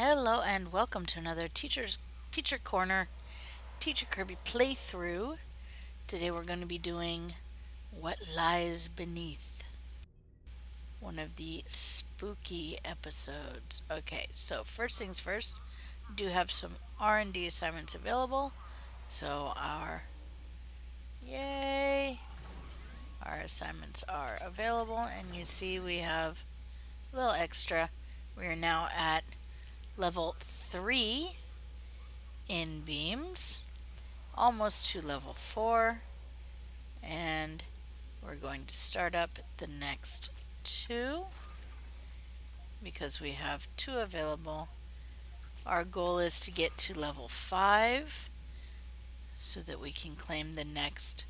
Hello and welcome to another Teacher Corner Teacher Kirby playthrough. Today we're going to be doing What Lies Beneath, one of the spooky episodes. Okay, so first things first, we do have some R&D assignments available. So yay, our assignments are available, and you see we have a little extra. We are now at level 3 in beams, almost to level 4, and we're going to start up the next 2 because we have 2 available. Our goal is to get to level 5 so that we can claim the next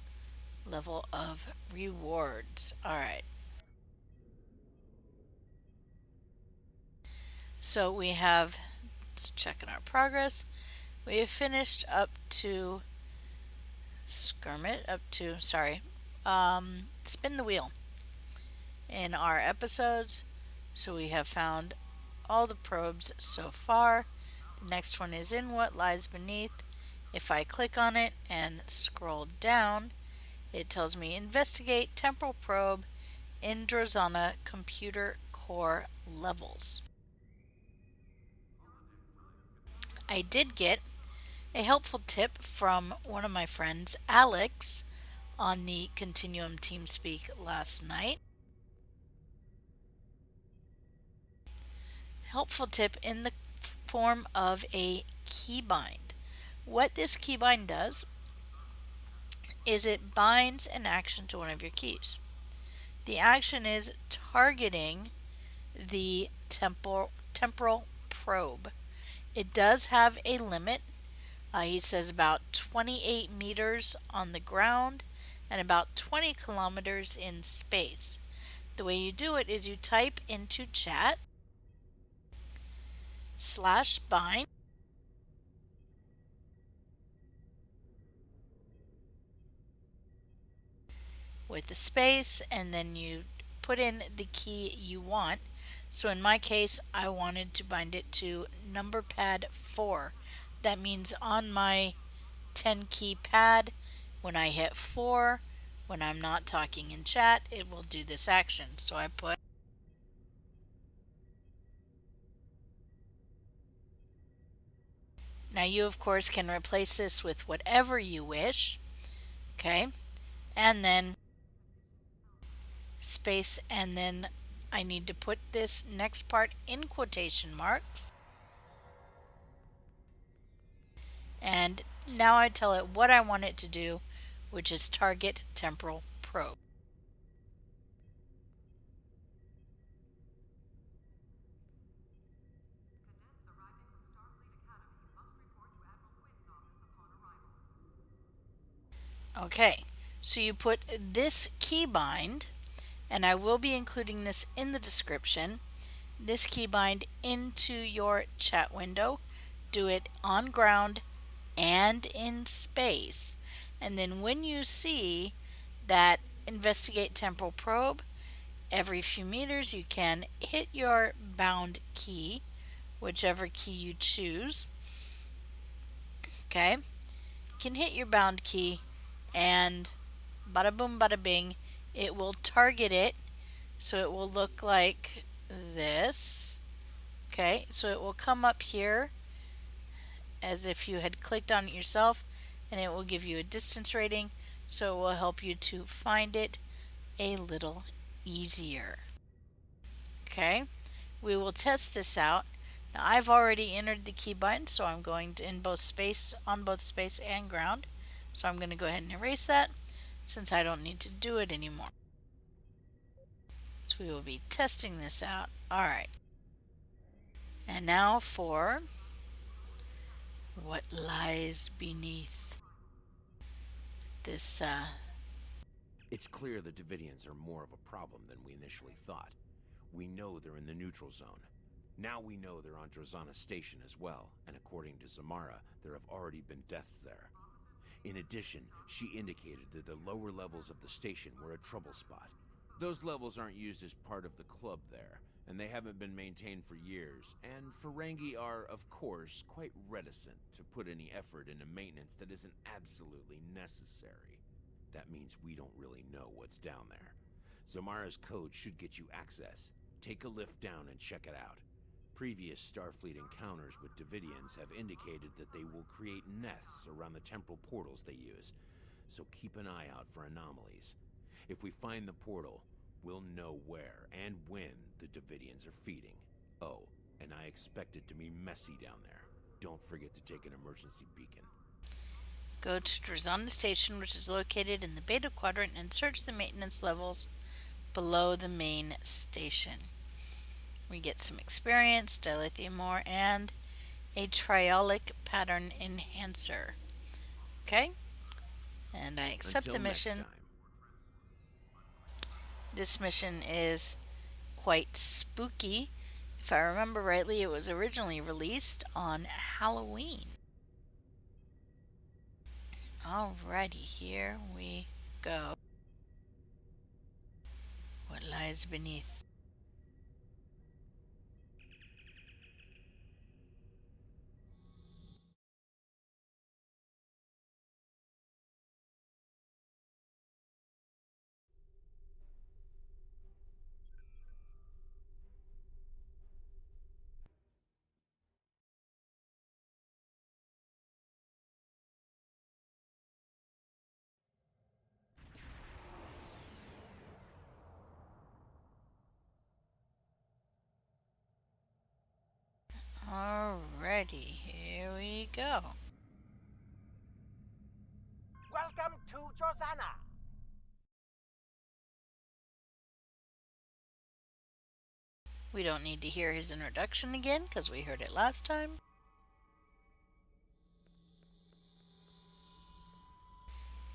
level of rewards. Alright, so we have, let's check in our progress. We have finished up to spin the wheel in our episodes. So we have found all the probes so far. The next one is in What Lies Beneath. If I click on it and scroll down, it tells me investigate temporal probe in Drozana computer core levels. I did get a helpful tip from one of my friends, Alex, on the Continuum TeamSpeak last night. Helpful tip in the form of a keybind. What this keybind does is it binds an action to one of your keys. The action is targeting the temporal probe. It does have a limit. He says about 28 meters on the ground and about 20 kilometers in space. The way you do it is you type into chat /bind with the space, and then you put in the key you want. So in my case, I wanted to bind it to number pad 4. That means on my 10 key pad, when I hit 4, when I'm not talking in chat, it will do this action. So I put Now you of course can replace this with whatever you wish. Okay, and then space, and then I need to put this next part in quotation marks. And now I tell it what I want it to do, which is target temporal probe. Okay, so you put this keybind, and I will be including this in the description, this keybind into your chat window. Do it on ground and in space. And then when you see that investigate temporal probe, every few meters you can hit your bound key, whichever key you choose. Okay, you can hit your bound key and bada boom bada bing, it will target it. So it will look like this. Okay, so it will come up here as if you had clicked on it yourself, and it will give you a distance rating, so it will help you to find it a little easier. Okay, we will test this out. Now I've already entered the keybind, so I'm going to on both space and ground. So I'm going to go ahead and erase that since I don't need to do it anymore. So we will be testing this out. Alright. And now for What Lies Beneath. This, It's clear the Davidians are more of a problem than we initially thought. We know they're in the neutral zone. Now we know they're on Drozana Station as well, and according to Zamara, there have already been deaths there. In addition, she indicated that the lower levels of the station were a trouble spot. Those levels aren't used as part of the club there, and they haven't been maintained for years, and Ferengi are, of course, quite reticent to put any effort into maintenance that isn't absolutely necessary. That means we don't really know what's down there. Zamara's code should get you access. Take a lift down and check it out. Previous Starfleet encounters with Davidians have indicated that they will create nests around the temporal portals they use, so keep an eye out for anomalies. If we find the portal, we'll know where and when the Davidians are feeding. Oh, and I expect it to be messy down there. Don't forget to take an emergency beacon. Go to Drozana Station, which is located in the Beta Quadrant, and search the maintenance levels below the main station. We get some experience, dilithium ore, and a triolic pattern enhancer. Okay? And I accept Until the next mission. time. This mission is quite spooky. If I remember rightly, it was originally released on Halloween. Alrighty, here we go. What lies beneath? Alrighty, here we go. Welcome to Drozana. We don't need to hear his introduction again because we heard it last time.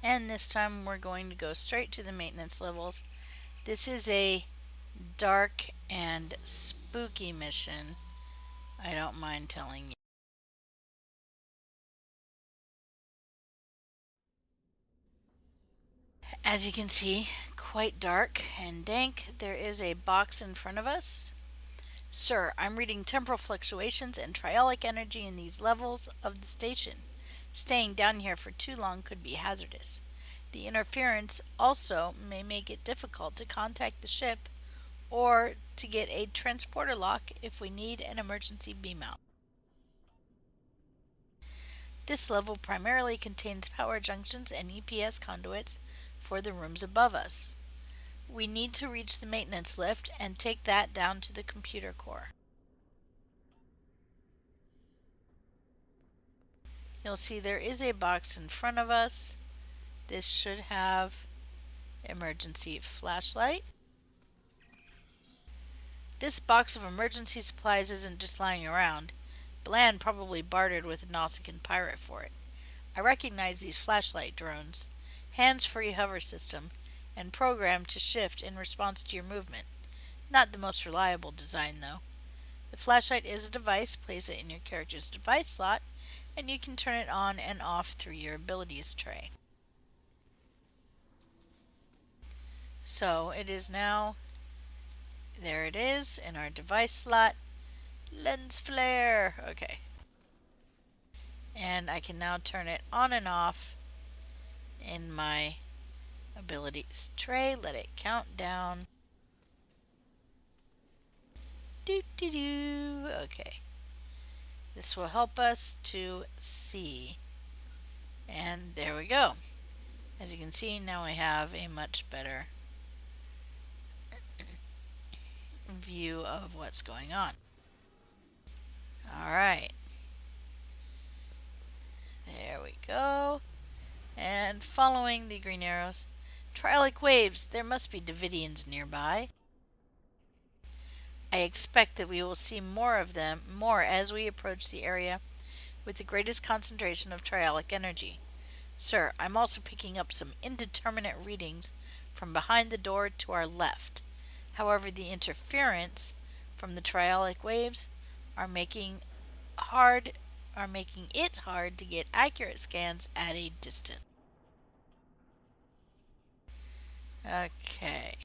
And this time we're going to go straight to the maintenance levels. This is a dark and spooky mission, I don't mind telling you. As you can see, quite dark and dank. There is a box in front of us. Sir, I'm reading temporal fluctuations and triolic energy in these levels of the station. Staying down here for too long could be hazardous. The interference also may make it difficult to contact the ship or to get a transporter lock if we need an emergency beam out. This level primarily contains power junctions and EPS conduits for the rooms above us. We need to reach the maintenance lift and take that down to the computer core. You'll see there is a box in front of us. This should have emergency flashlight. This box of emergency supplies isn't just lying around. Bland probably bartered with a Nautican pirate for it. I recognize these flashlight drones. Hands-free hover system and programmed to shift in response to your movement. Not the most reliable design though. The flashlight is a device. Place it in your character's device slot and you can turn it on and off through your abilities tray. So it is now, there it is in our device slot. Lens flare. Okay. And I can now turn it on and off in my abilities tray. Let it count down. Doo doo doo. Okay. This will help us to see. And there we go. As you can see, now we have a much better view of what's going on. Alright. There we go. And following the green arrows. Triolic waves. There must be Davidians nearby. I expect that we will see more of them, as we approach the area with the greatest concentration of triolic energy. Sir, I'm also picking up some indeterminate readings from behind the door to our left. However, the interference from the triolic waves are making it hard to get accurate scans at a distance. Okay.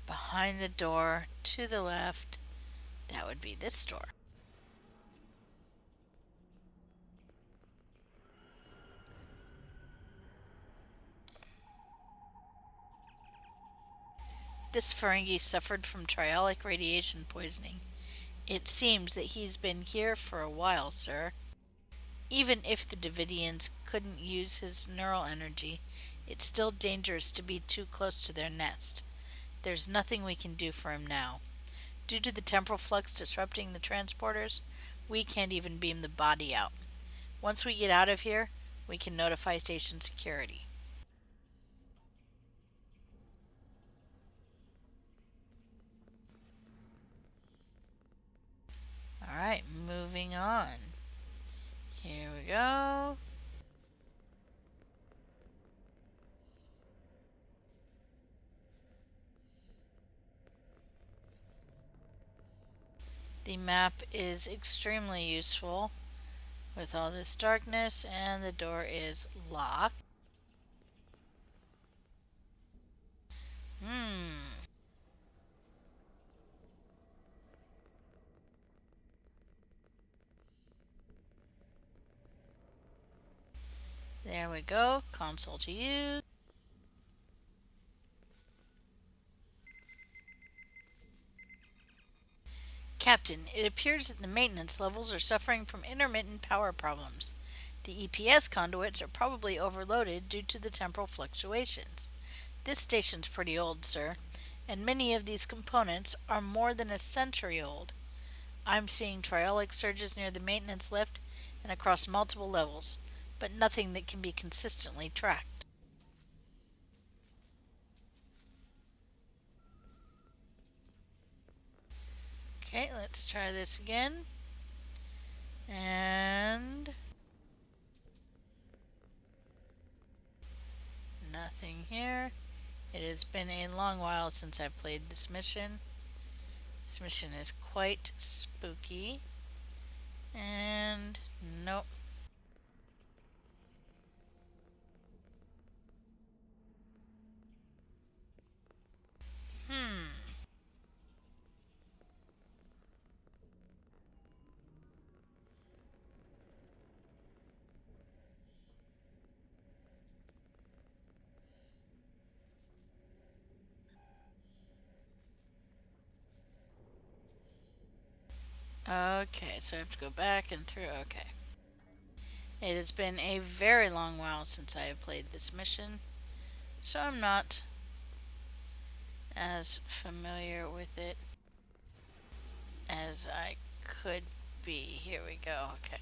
Behind the door to the left, that would be this door. This Ferengi suffered from triolic radiation poisoning. It seems that he's been here for a while, sir. Even if the Davidians couldn't use his neural energy, it's still dangerous to be too close to their nest. There's nothing we can do for him now. Due to the temporal flux disrupting the transporters, we can't even beam the body out. Once we get out of here, we can notify station security. Alright, moving on. Here we go. The map is extremely useful with all this darkness, and the door is locked. There we go. Console to use. Captain, it appears that the maintenance levels are suffering from intermittent power problems. The EPS conduits are probably overloaded due to the temporal fluctuations. This station's pretty old, sir, and many of these components are more than a century old. I'm seeing triolic surges near the maintenance lift and across multiple levels, but nothing that can be consistently tracked. Okay, let's try this again. And nothing here. It has been a long while since I've played this mission. This mission is quite spooky. And nope. Okay, so I have to go back and through. Okay. It has been a very long while since I have played this mission, so I'm not as familiar with it as I could be. Here we go. Okay.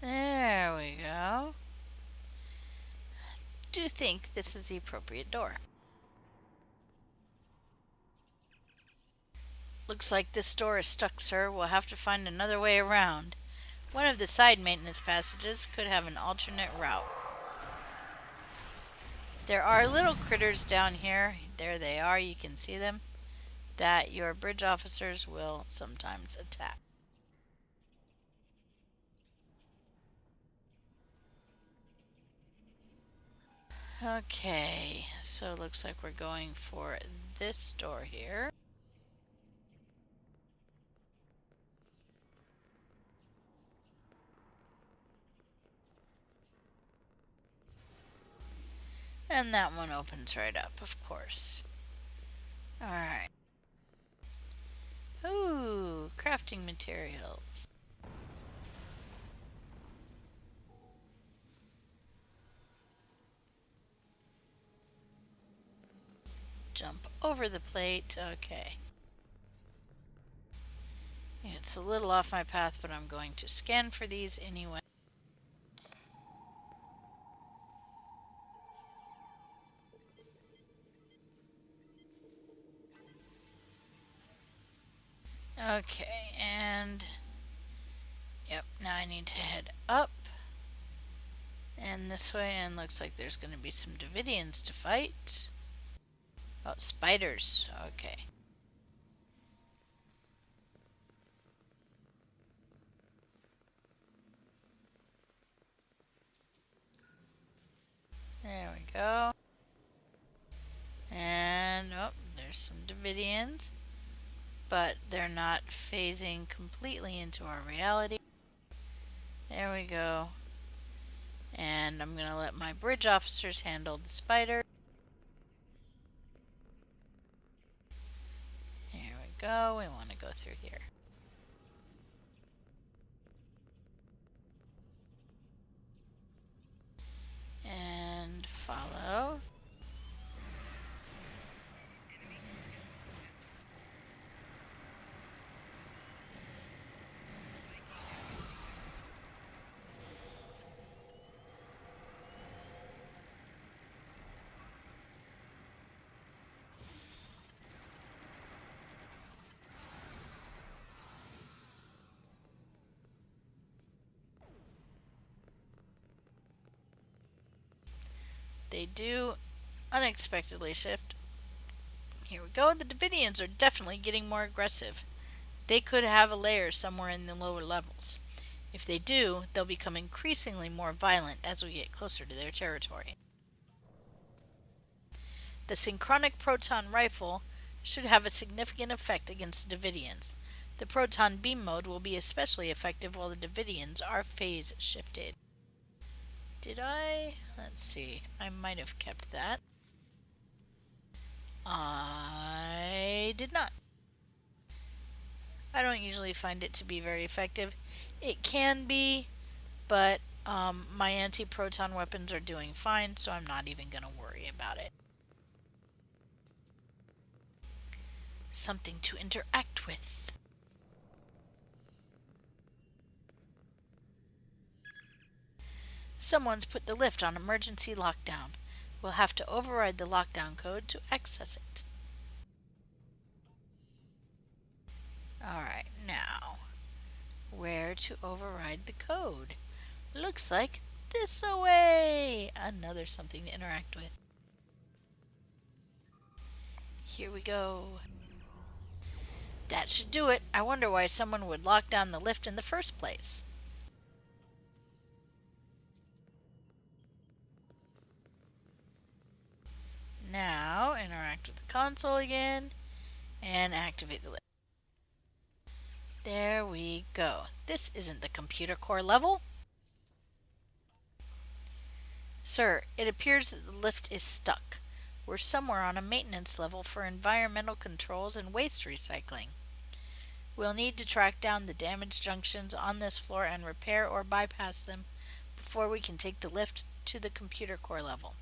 There we go. Do think this is the appropriate door. Looks like this door is stuck, sir. We'll have to find another way around. One of the side maintenance passages could have an alternate route. There are little critters down here. There they are, you can see them, that your bridge officers will sometimes attack. Okay, so it looks like we're going for this door here. And that one opens right up, of course. Alright. Ooh, crafting materials. Jump over the plate. Okay. It's a little off my path, but I'm going to scan for these anyway. Okay, and yep, now I need to head up and this way, and looks like there's going to be some Davidians to fight. Oh, spiders. Okay. There's some Davidians, but they're not phasing completely into our reality. There we go. And I'm going to let my bridge officers handle the spider. Here we go. We want to go through here. And follow. They do unexpectedly shift. Here we go. The Davidians are definitely getting more aggressive. They could have a lair somewhere in the lower levels. If they do, they'll become increasingly more violent as we get closer to their territory. The synchronic proton rifle should have a significant effect against the Davidians. The proton beam mode will be especially effective while the Davidians are phase shifted. Did I? Let's see. I might have kept that. I did not. I don't usually find it to be very effective. It can be, but my anti-proton weapons are doing fine, so I'm not even going to worry about it. Something to interact with. Someone's put the lift on emergency lockdown. We'll have to override the lockdown code to access it. Alright, now, where to override the code? Looks like this away! Another something to interact with. Here we go. That should do it. I wonder why someone would lock down the lift in the first place. Now, interact with the console again and activate the lift. There we go. This isn't the computer core level. Sir, it appears that the lift is stuck. We're somewhere on a maintenance level for environmental controls and waste recycling. We'll need to track down the damaged junctions on this floor and repair or bypass them before we can take the lift to the computer core level.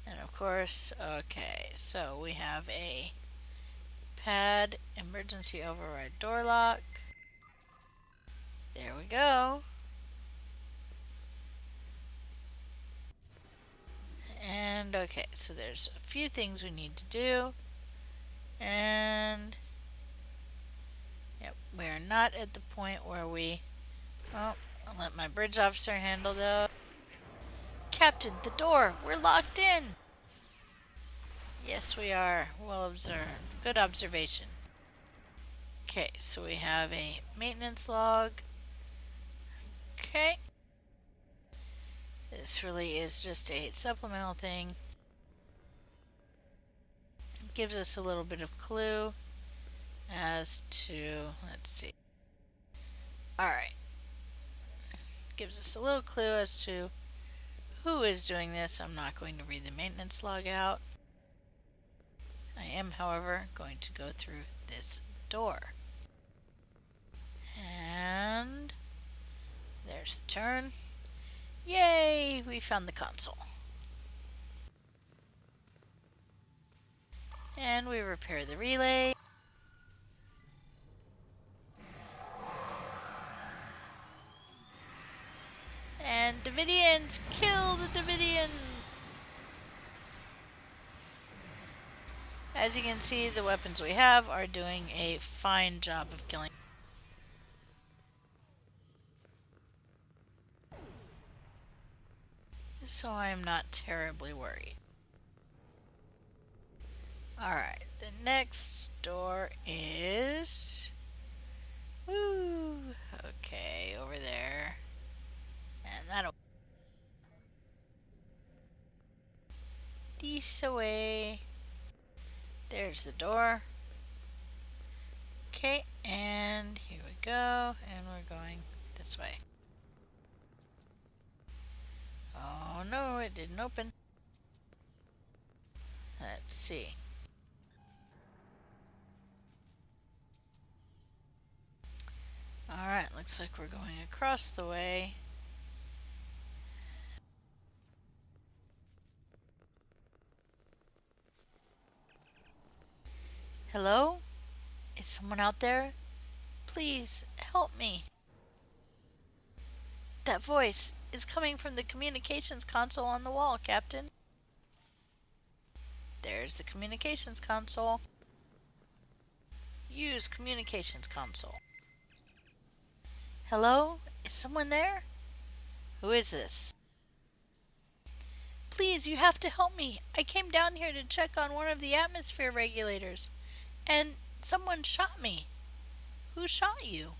And of course, okay, so we have a pad, emergency override door lock. There we go. And okay, so there's a few things we need to do. And yep, we're not at the point where we... Oh, I'll let my bridge officer handle those. Captain, the door! We're locked in! Yes, we are. Well observed. Good observation. Okay, so we have a maintenance log. Okay. This really is just a supplemental thing. It gives us a little bit of clue as to, let's see. Alright. Gives us a little clue as to who is doing this. I'm not going to read the maintenance log out. I am, however, going to go through this door. And there's the turn. Yay! We found the console. And we repair the relay. And Davidians! Kill the Davidian! As you can see, the weapons we have are doing a fine job of killing. So I am not terribly worried. Alright, the next door is... Woo! Okay, over there. And that'll... This away. There's the door. Okay, and here we go, and we're going this way. Oh no, it didn't open. Let's see. Alright, looks like we're going across the way. Hello? Is someone out there? Please, help me. That voice is coming from the communications console on the wall, Captain. There's the communications console. Use communications console. Hello? Is someone there? Who is this? Please, you have to help me. I came down here to check on one of the atmosphere regulators, and someone shot me. Who shot you?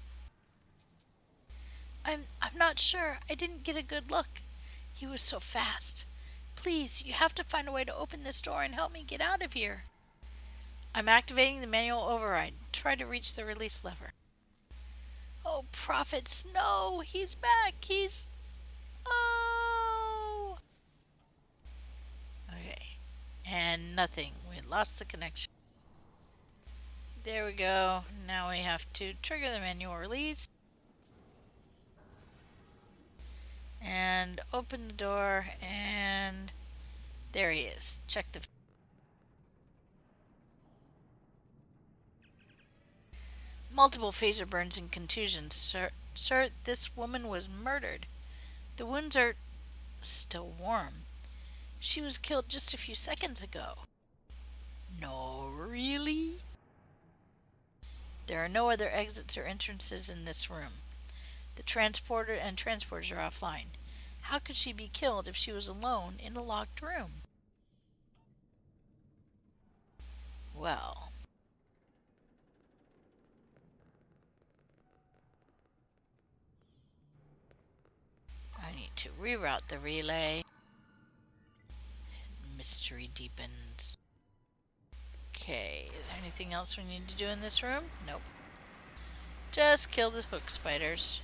I'm not sure. I didn't get a good look. He was so fast. Please, you have to find a way to open this door and help me get out of here. I'm activating the manual override. Try to reach the release lever. Oh, prophets, no! He's back! Oh! Okay. And nothing. We lost the connection. There we go. Now we have to trigger the manual release. And open the door, and there he is. Check the... Multiple phaser burns and contusions. Sir, this woman was murdered. The wounds are still warm. She was killed just a few seconds ago. No, really? There are no other exits or entrances in this room. The transporter and transporters are offline. How could she be killed if she was alone in a locked room? Well... I need to reroute the relay. Mystery deepens. Okay, is there anything else we need to do in this room? Nope. Just kill the hook spiders.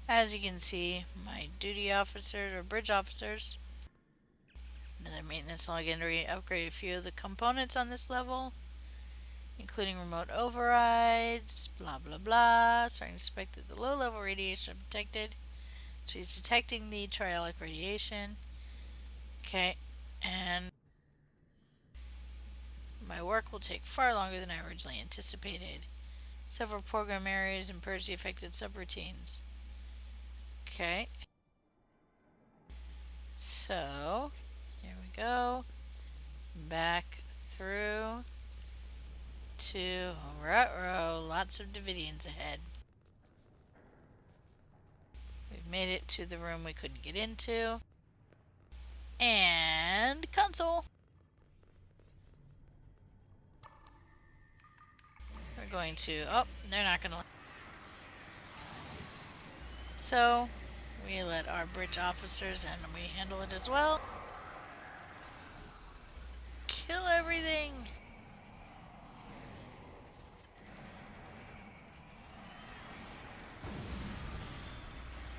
As you can see, my duty officers or bridge officers. Another maintenance login to upgrade a few of the components on this level, including remote overrides, blah blah blah. Starting to suspect that the low level radiation is detected. So he's detecting the trialic radiation. Okay, and my work will take far longer than I originally anticipated. Several program areas and purge the affected subroutines. Okay. So, here we go. Back through to ruh-roh. Lots of Davidians ahead. We've made it to the room we couldn't get into. And console. We're going to... Oh, they're not going to... So, we let our bridge officers and we handle it as well. Kill everything!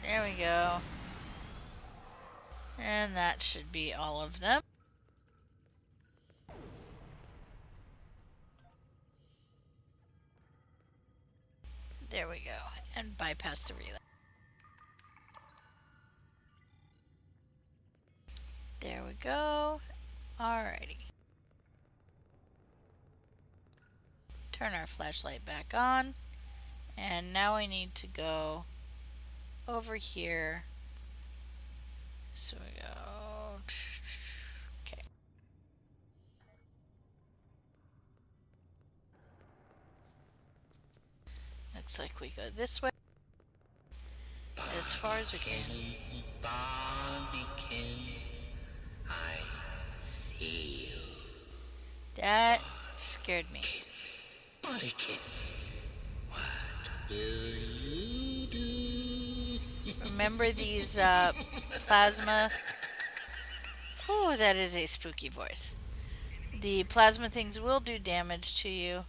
There we go. And that should be all of them. There we go. And bypass the relay. There we go. Alrighty. Turn our flashlight back on. And now we need to go over here. So we go... Okay. Looks like we go this way. As far as we can. I feel. That scared me. Bodykin, what will you do? Remember these plasma Whew, that is a spooky voice. The plasma things will do damage to you.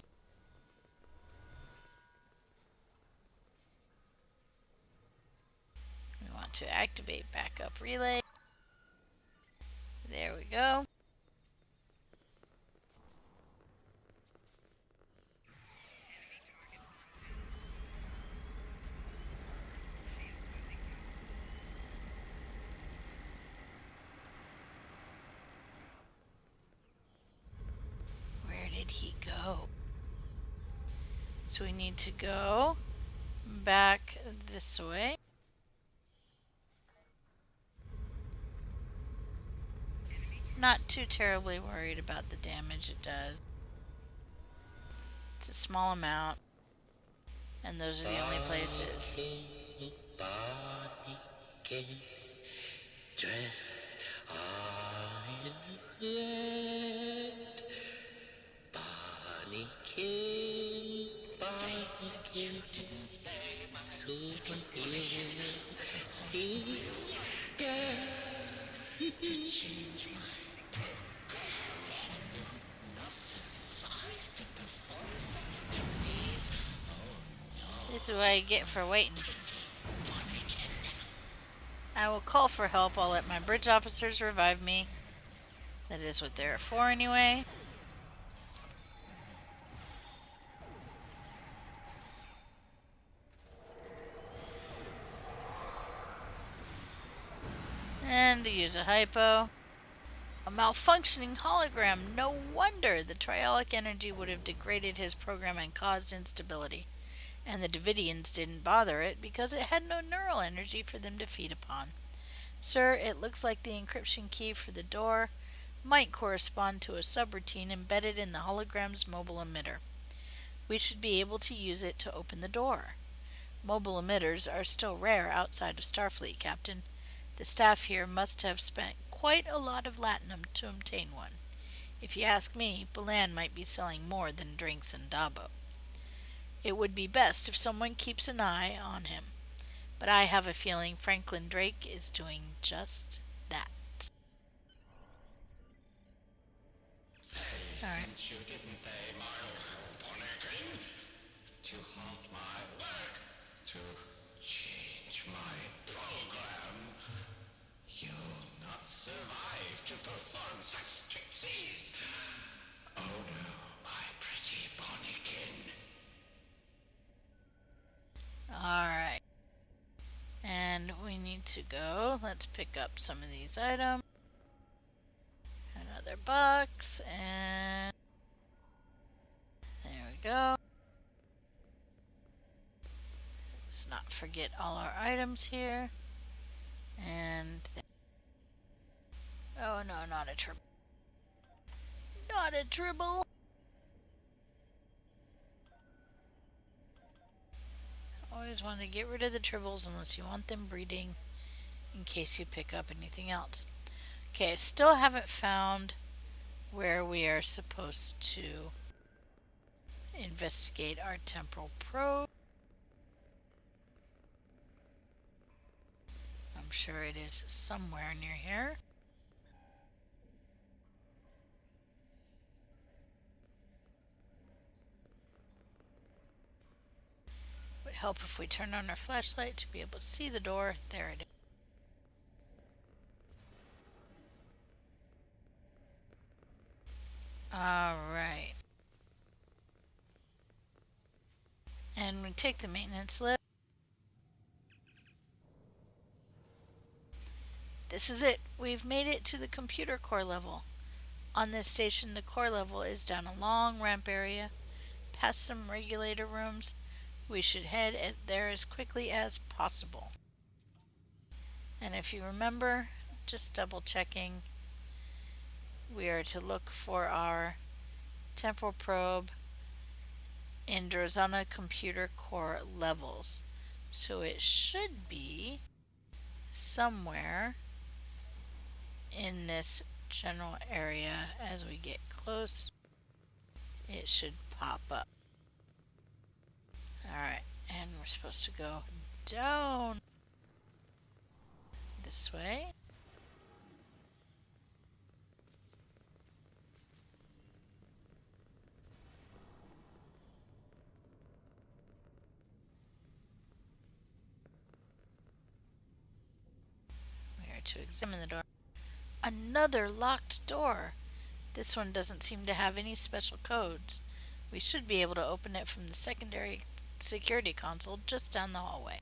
We want to activate backup relay. There we go. Where did he go? So we need to go back this way. Not too terribly worried about the damage it does. It's a small amount, and those are the only places. This is what I get for waiting. I will call for help. I'll let my bridge officers revive me. That is what they're for anyway. And to use a hypo. A malfunctioning hologram. No wonder the triolic energy would have degraded his program and caused instability. And the Davidians didn't bother it because it had no neural energy for them to feed upon. Sir, it looks like the encryption key for the door might correspond to a subroutine embedded in the hologram's mobile emitter. We should be able to use it to open the door. Mobile emitters are still rare outside of Starfleet, Captain. The staff here must have spent quite a lot of latinum to obtain one. If you ask me, Balan might be selling more than drinks and Dabo. It would be best if someone keeps an eye on him. But I have a feeling Franklin Drake is doing just that. Alright. You didn't they, my Bonnekin? To halt my work, to change my program. You'll not survive to perform such trixies. Oh no, my pretty Bonnekin. Alright. And we need to go. Let's pick up some of these items. Another box, and there we go. Let's not forget all our items here. And oh no, not a tribble. Not a tribble. Always want to get rid of the tribbles unless you want them breeding in case you pick up anything else. Okay, I still haven't found where we are supposed to investigate our temporal probe. I'm sure it is somewhere near here. It would help if we turn on our flashlight to be able to see the door. There it is. Alright. And we take the maintenance lift. This is it. We've made it to the computer core level. On this station, the core level is down a long ramp area, past some regulator rooms. We should head there as quickly as possible. And if you remember, just double checking, we are to look for our temporal probe in Drozana computer core levels. So it should be somewhere in this general area. As we get close, it should pop up. Alright, and we're supposed to go down this way. to examine the door. Another locked door. This one doesn't seem to have any special codes. We should be able to open it from the secondary security console just down the hallway.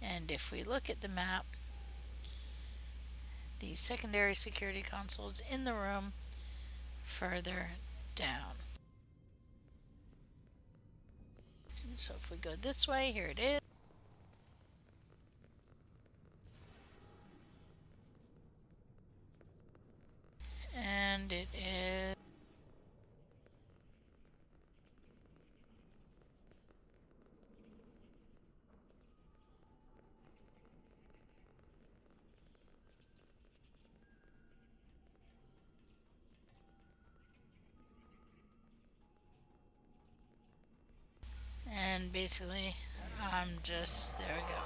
And if we look at the map, the secondary security console is in the room further down. And so if we go this way, here it is. And it is... And basically, there we go.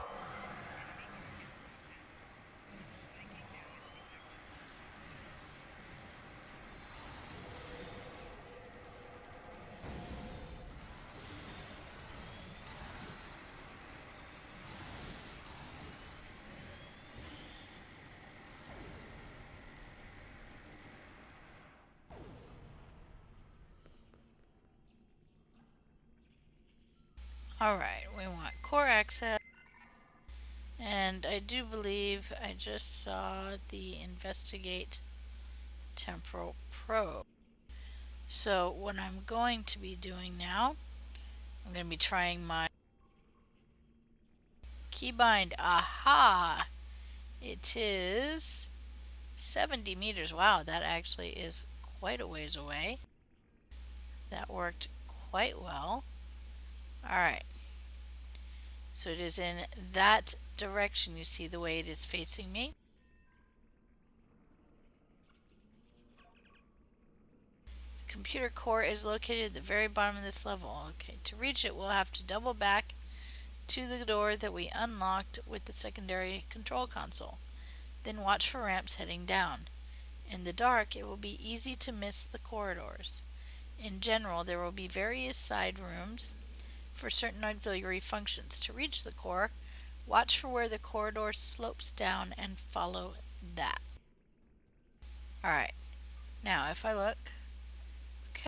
Alright, we want core access. And I do believe I just saw the investigate temporal probe. So what I'm going to be doing now, I'm going to be trying my keybind. Aha! It is 70 meters. Wow, that actually is quite a ways away. That worked quite well. Alright. So it is in that direction. You see the way it is facing me. The computer core is located at the very bottom of this level. Okay, to reach it, we'll have to double back to the door that we unlocked with the secondary control console. Then watch for ramps heading down. In the dark, it will be easy to miss the corridors. In general, there will be various side rooms for certain auxiliary functions. To reach the core, watch for where the corridor slopes down and follow that. Alright, now if I look, okay.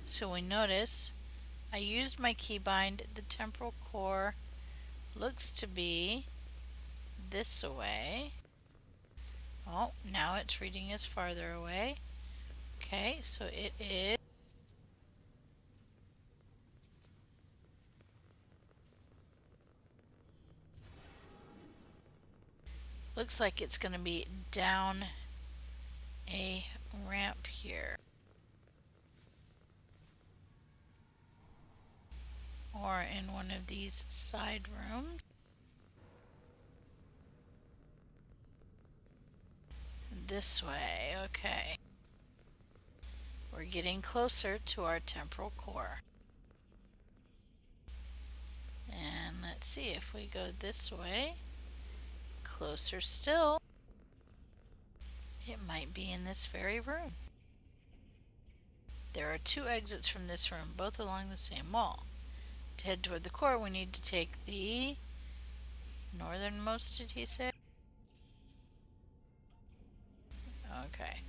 So we notice I used my keybind. The temporal core looks to be this way. Oh, now it's reading us farther away. Okay, so it is. Looks like it's going to be down a ramp here. Or in one of these side rooms. This way, okay. We're getting closer to our temporal core. And let's see if we go this way. Closer still. It might be in this very room. There are two exits from this room, both along the same wall. To head toward the core, we need to take the northernmost, did he say? Okay.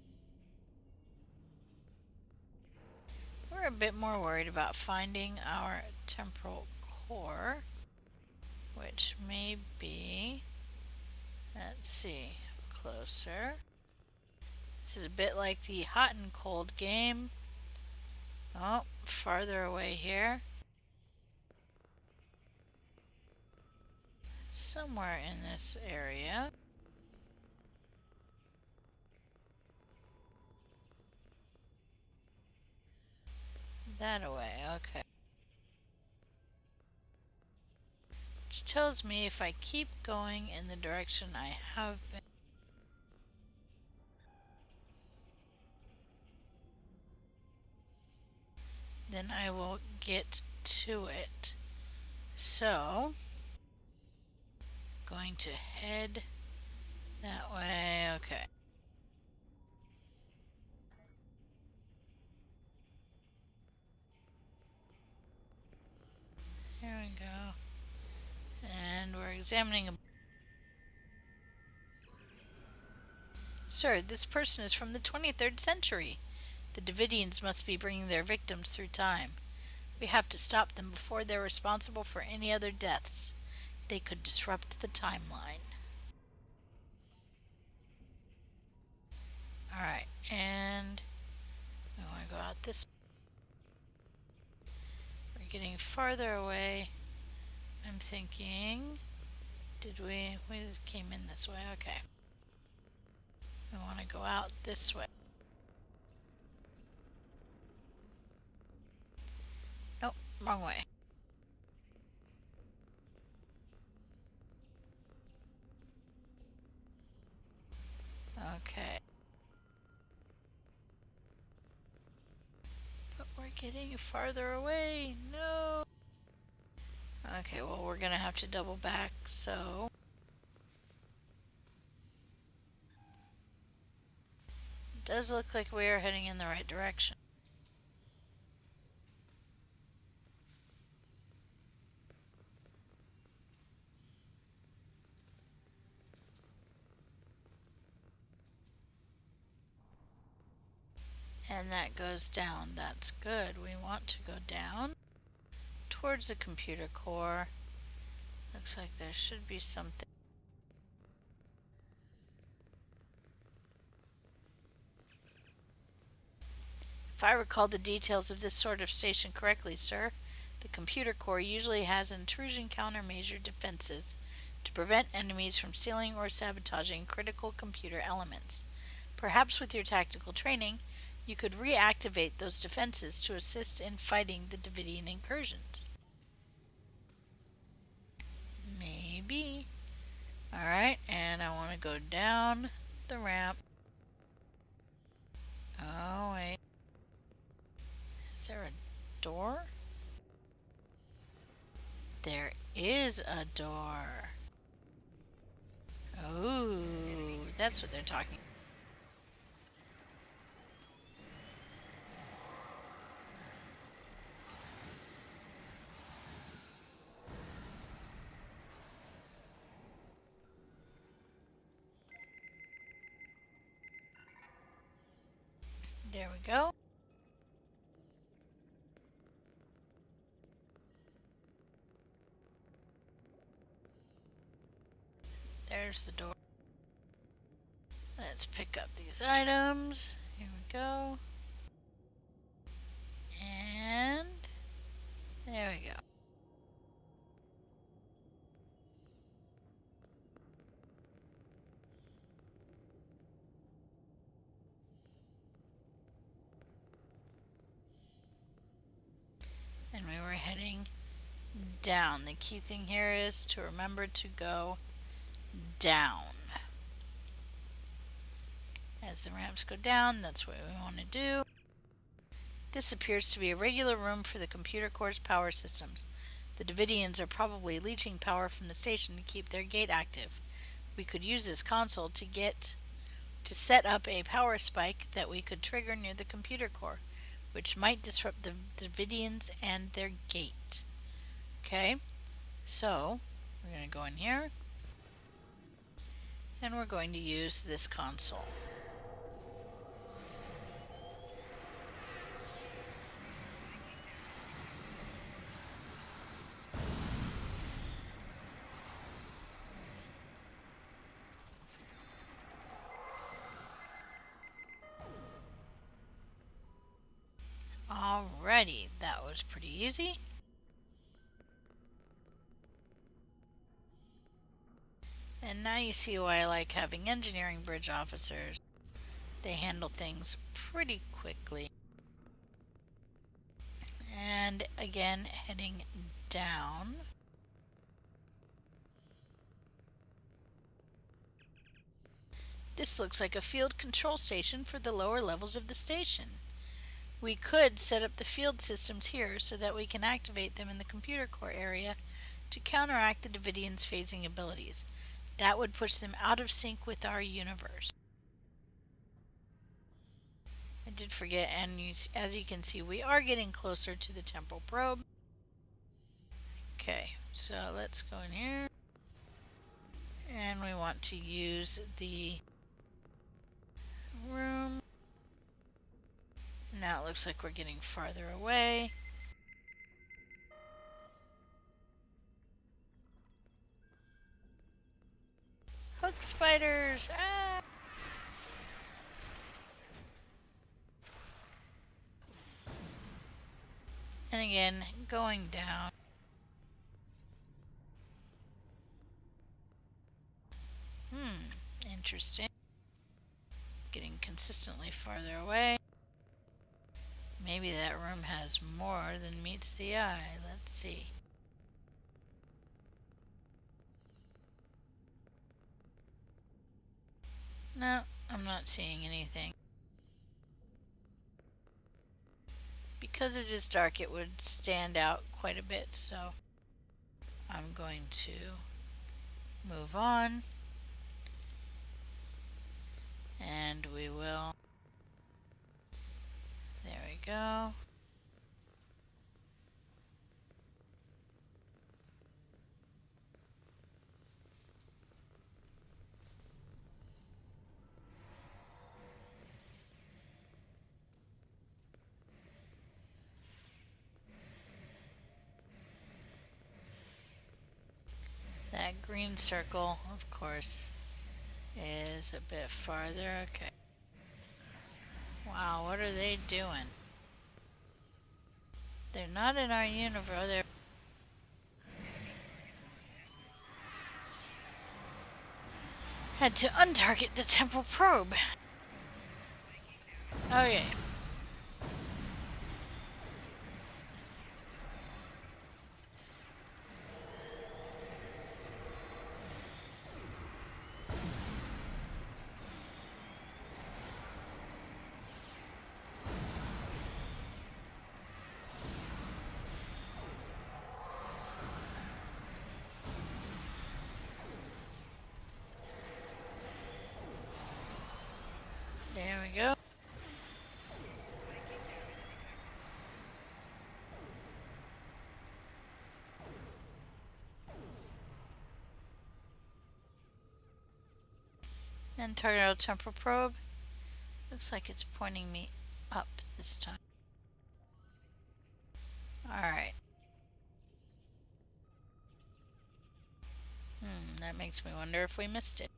We're a bit more worried about finding our temporal core, which may be, let's see, closer. This is a bit like the hot and cold game. Oh, farther away here. Somewhere in this area. That away, okay. Which tells me if I keep going in the direction I have been. then I will get to it. So, going to head that way. Okay. Here we go. And we're examining a... Sir, this person is from the 23rd century. The Davidians must be bringing their victims through time. We have to stop them before they're responsible for any other deaths. They could disrupt the timeline. Alright, and I want to go out this. We're getting farther away. I'm thinking, we came in this way, okay. We want to go out this way. Nope, wrong way. Okay. But we're getting farther away. No. Okay, well, we're gonna have to double back, so... It does look like we are heading in the right direction. And that goes down. That's good. We want to go down towards the computer core. Looks like there should be something. If I recall the details of this sort of station correctly, sir, the computer core usually has intrusion countermeasure defenses to prevent enemies from stealing or sabotaging critical computer elements. Perhaps with your tactical training, you could reactivate those defenses to assist in fighting the Davidian incursions. Maybe. Alright, and I want to go down the ramp. Oh, wait. Is there a door? There is a door. Oh, that's what they're talking. There we go. There's the door. Let's pick up these items. Here we go. And there we go. And we were heading down. The key thing here is to remember to go down. As the ramps go down, that's what we want to do. This appears to be a regular room for the computer core's power systems. The Davidians are probably leeching power from the station to keep their gate active. We could use this console to set up a power spike that we could trigger near the computer core, which might disrupt the Davidians and their gate. Okay, so we're going to go in here, and we're going to use this console. Alrighty, that was pretty easy. And now you see why I like having engineering bridge officers. They handle things pretty quickly. And again, heading down. This looks like a field control station for the lower levels of the station. We could set up the field systems here so that we can activate them in the computer core area to counteract the Davidians' phasing abilities. That would push them out of sync with our universe. I did forget, and as you can see, we are getting closer to the temporal probe. Okay, so let's go in here. And we want to use the room. Now it looks like we're getting farther away. Hook spiders! Ah! And again, going down. Interesting. Getting consistently farther away. Maybe that room has more than meets the eye. Let's see. No, I'm not seeing anything. Because it is dark, it would stand out quite a bit, so I'm going to move on. And we will. There we go. That green circle, of course, is a bit farther. Okay. Wow, what are they doing? They're not in our universe. They're had to untarget the temporal probe. Okay. There we go. And target our temporal probe. Looks like it's pointing me up this time. Alright. That makes me wonder if we missed it.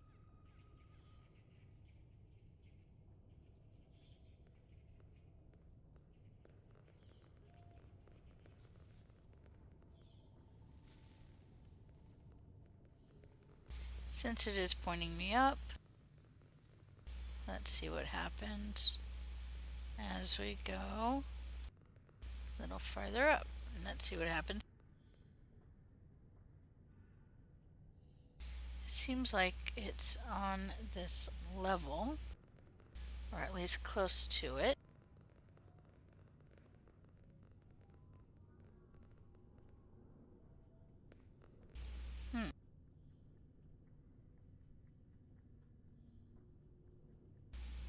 Since it is pointing me up, let's see what happens as we go a little farther up. And let's see what happens. Seems like it's on this level, or at least close to it.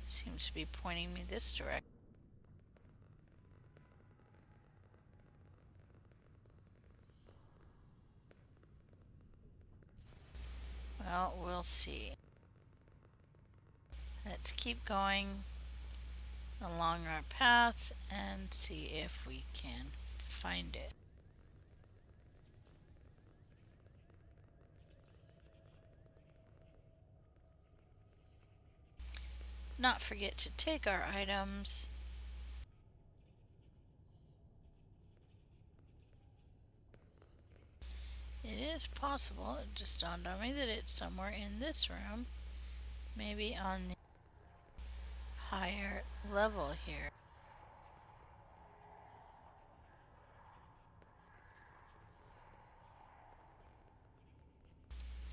Seems to be pointing me this direction. Well, we'll see. Let's keep going along our path and see if we can find it. Not forget to take our items. It is possible, it just dawned on me that it's somewhere in this room. Maybe on the higher level here.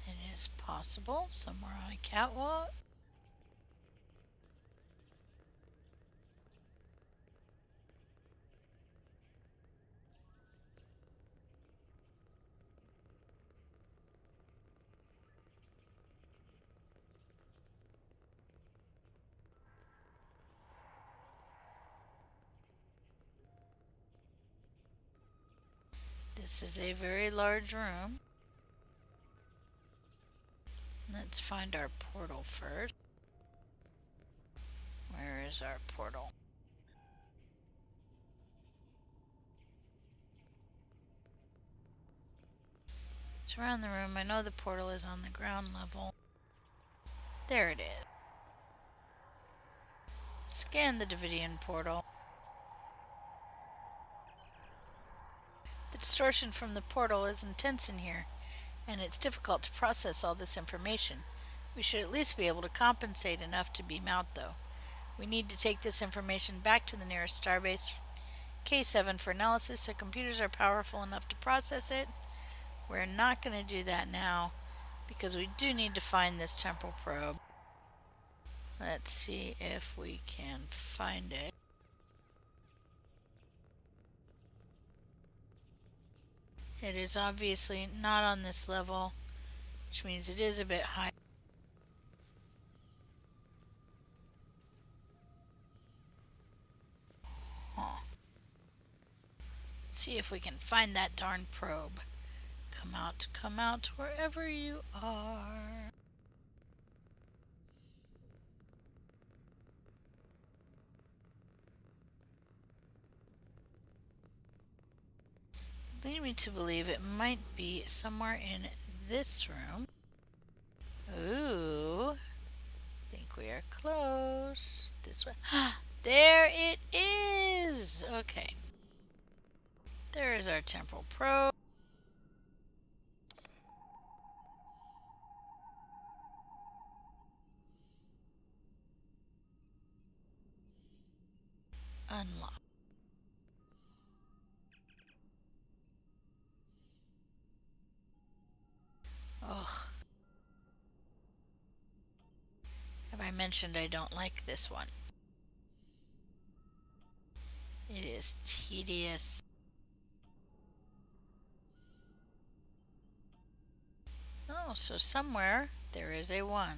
It is possible, somewhere on a catwalk. This is a very large room. Let's find our portal first. Where is our portal? It's around the room. I know the portal is on the ground level. There it is. Scan the Davidian portal. The distortion from the portal is intense in here, and it's difficult to process all this information. We should at least be able to compensate enough to beam out, though. We need to take this information back to the nearest starbase, K7, for analysis so computers are powerful enough to process it. We're not going to do that now, because we do need to find this temporal probe. Let's see if we can find it. It is obviously not on this level, which means it is a bit high. See if we can find that darn probe. Come out, wherever you are. Lead me to believe it might be somewhere in this room. Ooh, think we are close. This way. There it is! Okay. There is our temporal probe. Unlock. Ugh. Have I mentioned I don't like this one? It is tedious. Oh, so somewhere there is a 1.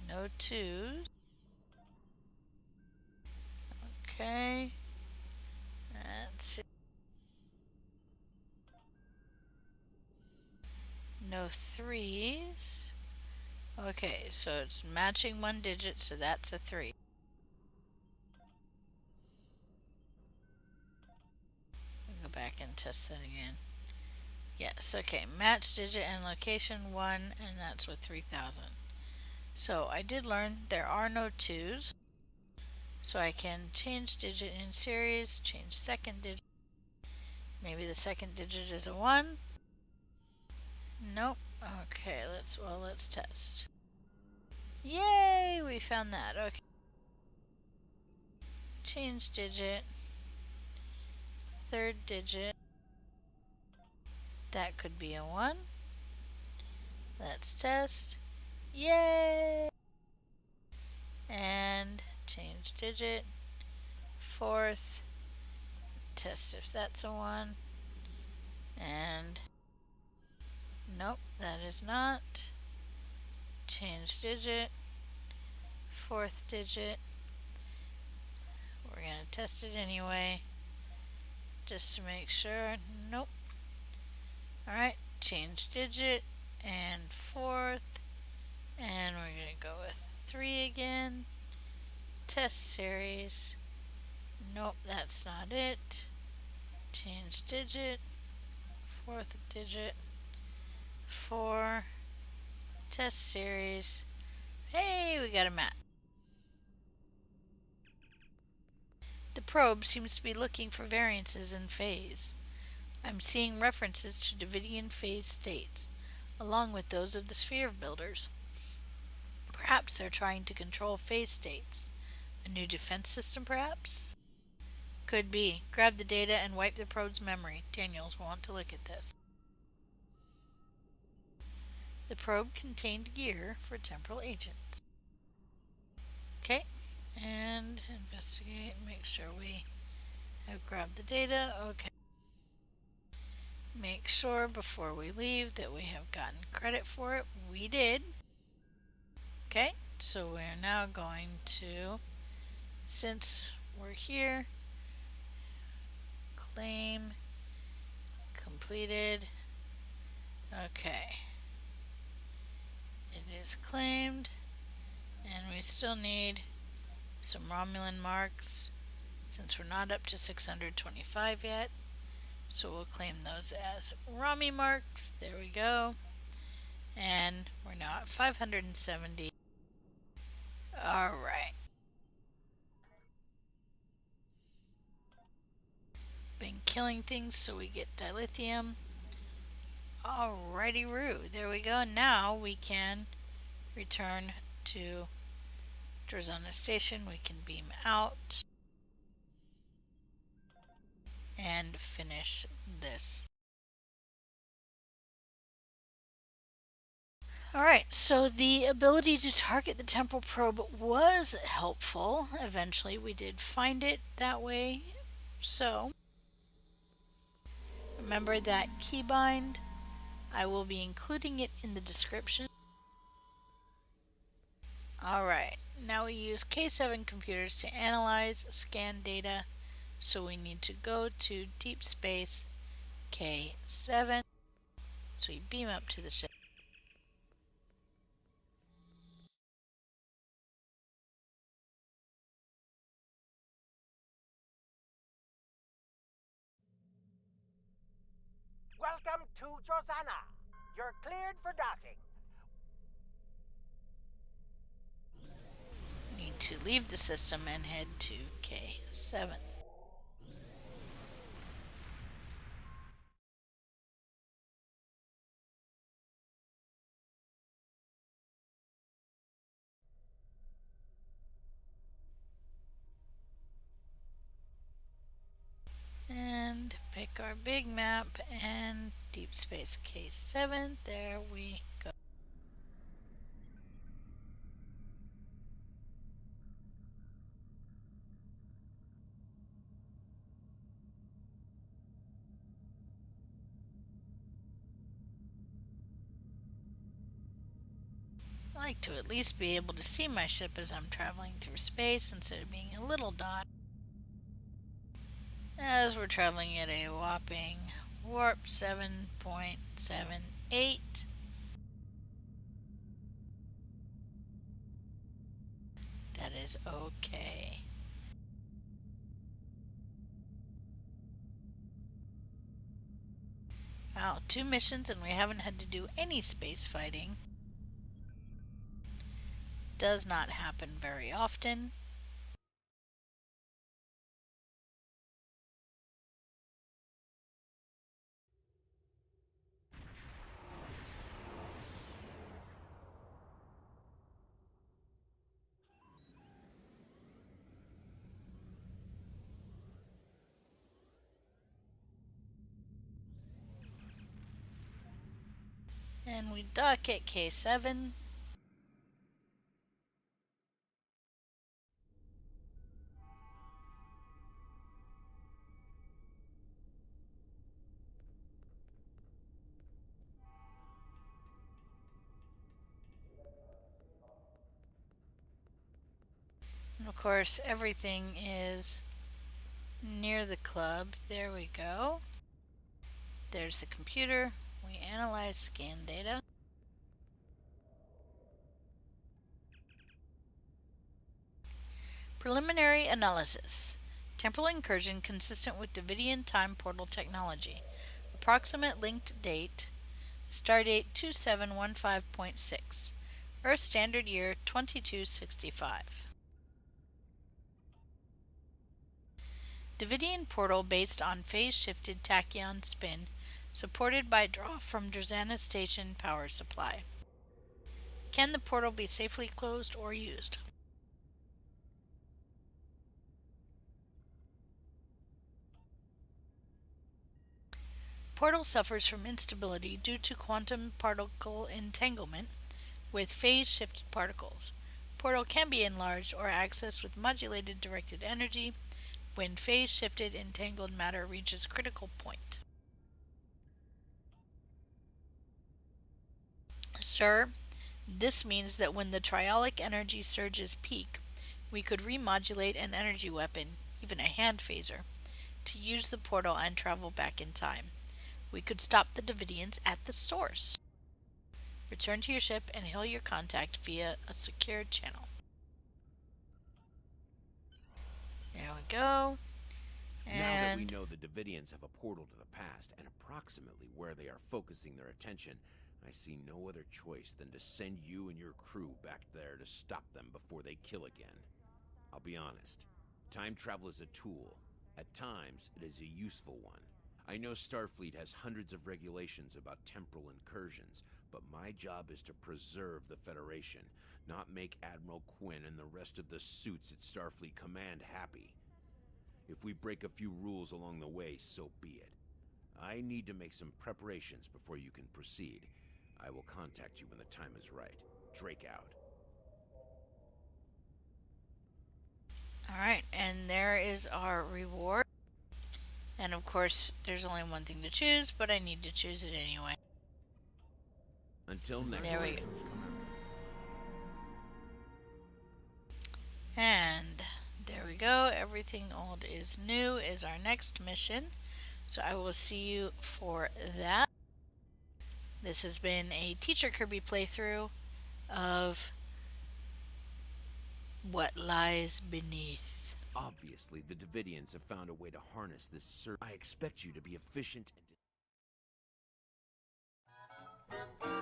No 2s. Okay. Let's see. No 3s. Okay, so it's matching 1 digit, so that's a 3. Go back and test that again. Yes, okay, match digit and location 1, and that's with 3000. So I did learn there are no 2s, so I can change digit in series, change second digit. Maybe the second digit is a 1. Nope. Okay, let's test. Yay, we found that. Okay. Change digit. Third digit. That could be a 1. Let's test. Yay! And change digit. Fourth. Test if that's a 1. And nope, that is not. Change digit. Fourth digit. We're going to test it anyway, just to make sure. Nope. Alright, change digit and fourth. And we're going to go with 3 again. Test series. Nope, that's not it. Change digit. Fourth digit. 4. Test series. Hey, we got a match. The probe seems to be looking for variances in phase. I'm seeing references to Davidian phase states, along with those of the sphere builders. Perhaps they're trying to control phase states. A new defense system, perhaps? Could be. Grab the data and wipe the probe's memory. Daniels will want to look at this. The probe contained gear for temporal agents. Okay, and investigate, make sure we have grabbed the data. Okay. Make sure before we leave that we have gotten credit for it. We did. Okay, so we're now going to, since we're here, claim completed. Okay, it is claimed, and we still need some Romulan marks since we're not up to 625 yet. So we'll claim those as Romy marks. There we go. And we're now at 570. Alright. Been killing things so we get dilithium. Alrighty Roo. There we go. Now we can return to Drozana Station. We can beam out and finish this. Alright, so the ability to target the temporal probe was helpful. Eventually we did find it that way. So, remember that keybind. I will be including it in the description. Alright, now we use K7 computers to analyze scan data. So we need to go to Deep Space K7. So we beam up to the ship. Welcome to Drozana. You're cleared for docking. Need to leave the system and head to K7. And pick our big map and Deep Space K7. There we go. I like to at least be able to see my ship as I'm traveling through space instead of being a little dot. As we're traveling at a whopping warp 7.78. That is okay. Wow, 2 missions and we haven't had to do any space fighting. Does not happen very often. And we dock at K7. And of course, everything is near the club. There we go. There's the computer. We analyze scan data. Preliminary analysis. Temporal incursion consistent with Davidian time portal technology. Approximate linked date. Stardate 2715.6. Earth Standard Year 2265. Davidian portal based on phase-shifted tachyon spin, supported by draw from Drozana Station power supply. Can the portal be safely closed or used? Portal suffers from instability due to quantum particle entanglement with phase-shifted particles. Portal can be enlarged or accessed with modulated directed energy when phase-shifted entangled matter reaches critical point. Sir, this means that when the triolic energy surges peak, we could remodulate an energy weapon, even a hand phaser, to use the portal and travel back in time. We could stop the Davidians at the source. Return to your ship and hail your contact via a secured channel. There we go. Now that we And know the Davidians have a portal to the past and approximately where they are focusing their attention, I see no other choice than to send you and your crew back there to stop them before they kill again. I'll be honest, time travel is a tool. At times, it is a useful one. I know Starfleet has hundreds of regulations about temporal incursions, but my job is to preserve the Federation, not make Admiral Quinn and the rest of the suits at Starfleet Command happy. If we break a few rules along the way, so be it. I need to make some preparations before you can proceed. I will contact you when the time is right. Drake out. alright, and there is our reward. And of course, there's only one thing to choose, but I need to choose it anyway. Until next There we time. go. And there we go. Everything old is new is our next mission. So I will see you for that. This has been a Teacher Kirby playthrough of What Lies Beneath. Obviously, the Davidians have found a way to harness this surge. I expect you to be efficient and